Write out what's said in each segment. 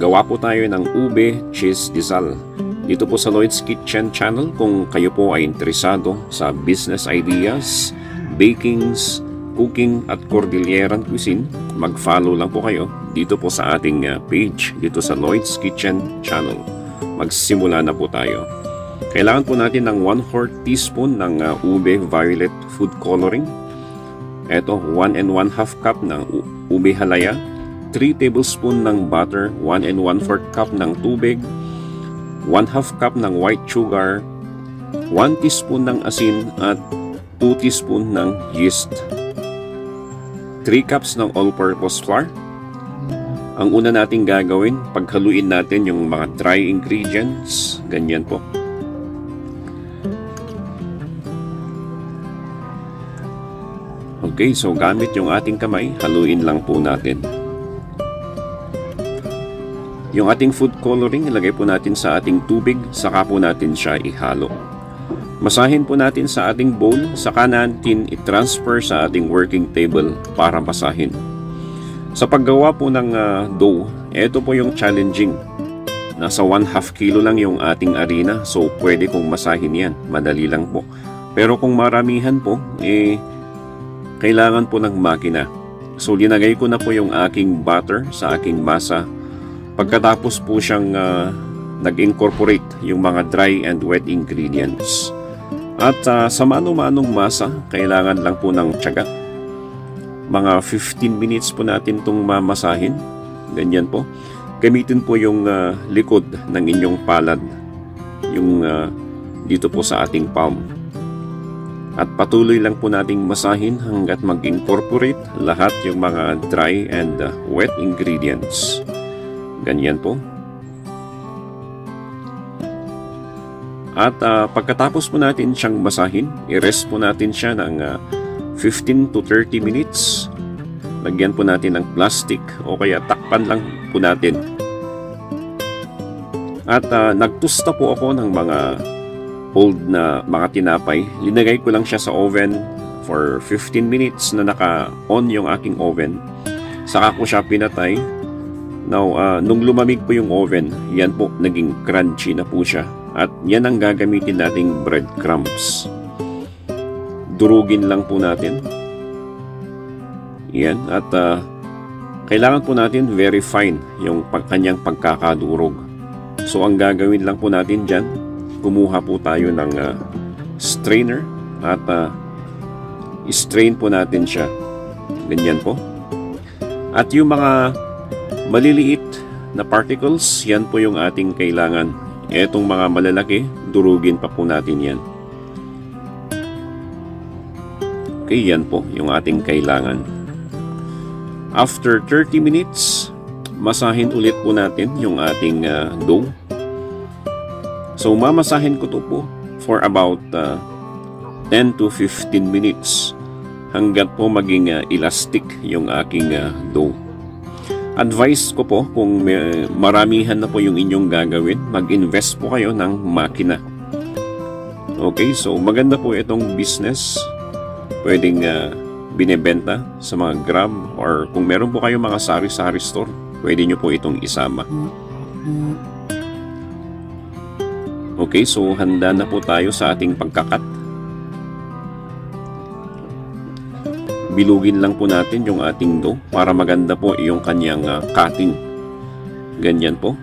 Gawa po tayo ng ube cheese disal. Dito po sa Lloyd's Kitchen Channel kung kayo po ay interesado sa business ideas, bakings, cooking at Cordilleran cuisine, mag-follow lang po kayo dito po sa ating page dito sa Lloyd's Kitchen Channel. Magsimula na po tayo. Kailangan po natin ng 1/4 teaspoon ng ube violet food coloring. Ito, 1 1/2 cup ng ube halaya, 3 tablespoon ng butter, 1 1/4 cup ng tubig, 1/2 cup ng white sugar, 1 teaspoon ng asin at 2 teaspoon ng yeast, 3 cups ng all-purpose flour. Ang una nating gagawin, paghaluin natin yung mga dry ingredients, ganyan po. Okay, so gamit yung ating kamay, haluin lang po natin. Yung ating food coloring, ilagay po natin sa ating tubig, saka po natin siya ihalo. Masahin po natin sa ating bowl, saka natin i-transfer sa ating working table para masahin. Sa paggawa po ng dough, ito po yung challenging. Nasa 1/2 kilo lang yung ating harina, so pwede kong masahin yan. Madali lang po. Pero kung maramihan po, kailangan po ng makina. So linagay ko na po yung aking butter sa aking masa. Pagkatapos po siyang nag-incorporate yung mga dry and wet ingredients. At sa mano-manong masa, kailangan lang po ng tiyaga. Mga 15 minutes po natin itong mamasahin. Ganyan po. Gamitin po yung likod ng inyong palad. Yung dito po sa ating palm. At patuloy lang po nating masahin hanggat mag-incorporate lahat yung mga dry and wet ingredients. Ganyan po. At pagkatapos po natin siyang masahin, i-rest po natin siya ng 15 to 30 minutes. Lagyan po natin ng plastic o kaya takpan lang po natin. At nagtusta po ako ng mga old na mga tinapay. Linagay ko lang siya sa oven for 15 minutes na naka-on yung aking oven. Saka ko siya pinatay. Now, nung lumamig po yung oven, yan po, naging crunchy na po siya. At yan ang gagamitin nating breadcrumbs. Durugin lang po natin. Yan. At kailangan po natin very fine yung kanyang pagkakadurog. So, ang gagawin lang po natin dyan, kumuha po tayo ng strainer at i-strain po natin siya. Ganyan po. At yung mga maliliit na particles, yan po yung ating kailangan. Etong mga malalaki, durugin pa po natin yan. Okay, yan po yung ating kailangan. After 30 minutes, masahin ulit po natin yung ating dough. So, mamasahin ko to po for about 10 to 15 minutes hanggat po maging elastic yung aking dough. Advice ko po, kung maramihan na po yung inyong gagawin, mag-invest po kayo ng makina. Okay, so maganda po itong business. Pwedeng binebenta sa mga Grab or kung meron po kayong mga sari-sari store, pwede nyo po itong isama. Okay, so handa na po tayo sa ating pagkakat. Bilugin lang po natin yung ating dough para maganda po yung kanyang cutting. Ganyan po.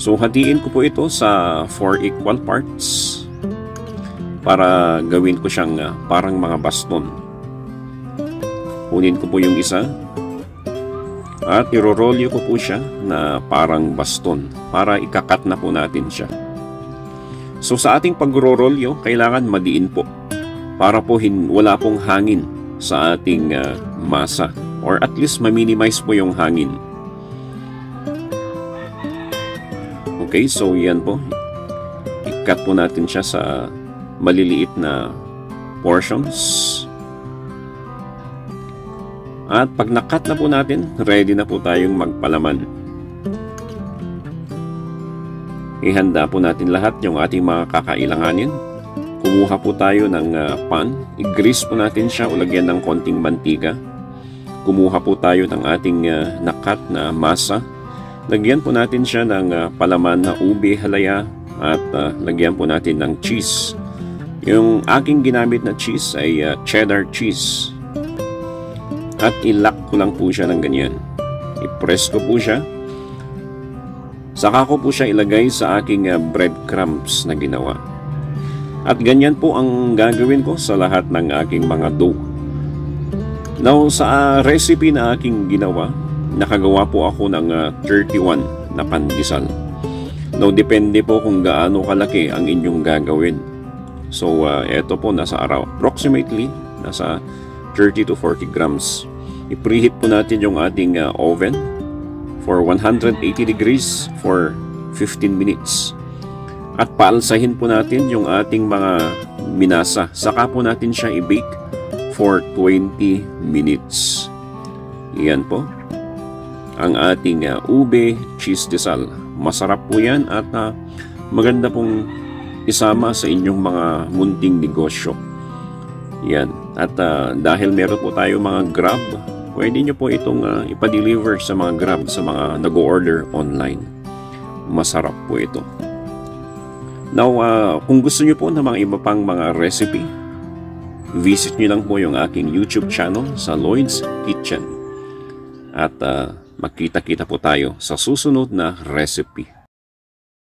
So hatiin ko po ito sa 4 equal parts para gawin ko siyang parang mga baston. Kunin ko po yung isa at irorolyo ko po siya na parang baston para ikakat na po natin siya. So sa ating pagrorolyo, kailangan madiin po para po wala pong hangin sa ating masa or at least ma-minimize po yung hangin. Okay, so yan po. I-cut po natin siya sa maliliit na portions. At pag na-cut na po natin, ready na po tayong magpalaman. Ihanda po natin lahat yung ating mga kakailanganin. Kumuha po tayo ng pan. I-grease po natin siya o lagyan ng konting mantika. kumuha po tayo ng ating nakat na masa. Lagyan po natin siya ng palaman na ube halaya at lagyan po natin ng cheese. Yung aking ginamit na cheese ay cheddar cheese. At ilak ko lang po siya ng ganyan. I-press ko po siya. Saka ko po siya ilagay sa aking breadcrumbs na ginawa. At ganyan po ang gagawin ko sa lahat ng aking mga dough. Now, sa recipe na aking ginawa, nakagawa po ako ng 31 na pandesal. Now, depende po kung gaano kalaki ang inyong gagawin. So, eto po, approximately, nasa 30 to 40 grams. I-preheat po natin yung ating oven for 180 degrees for 15 minutes. At paalsahin po natin yung ating mga minasa. Saka po natin siya i-bake for 20 minutes. Iyan po ang ating ube cheese desal. Masarap po yan at maganda pong isama sa inyong mga munting negosyo. Yan. At dahil meron po tayo mga Grab, pwede nyo po itong ipa-deliver sa mga Grab, sa mga nag-order online. Masarap po ito. Now, kung gusto nyo po ng mga iba pang mga recipe, visit nyo lang po yung aking YouTube channel sa Lloyd's Kitchen. At makita-kita po tayo sa susunod na recipe.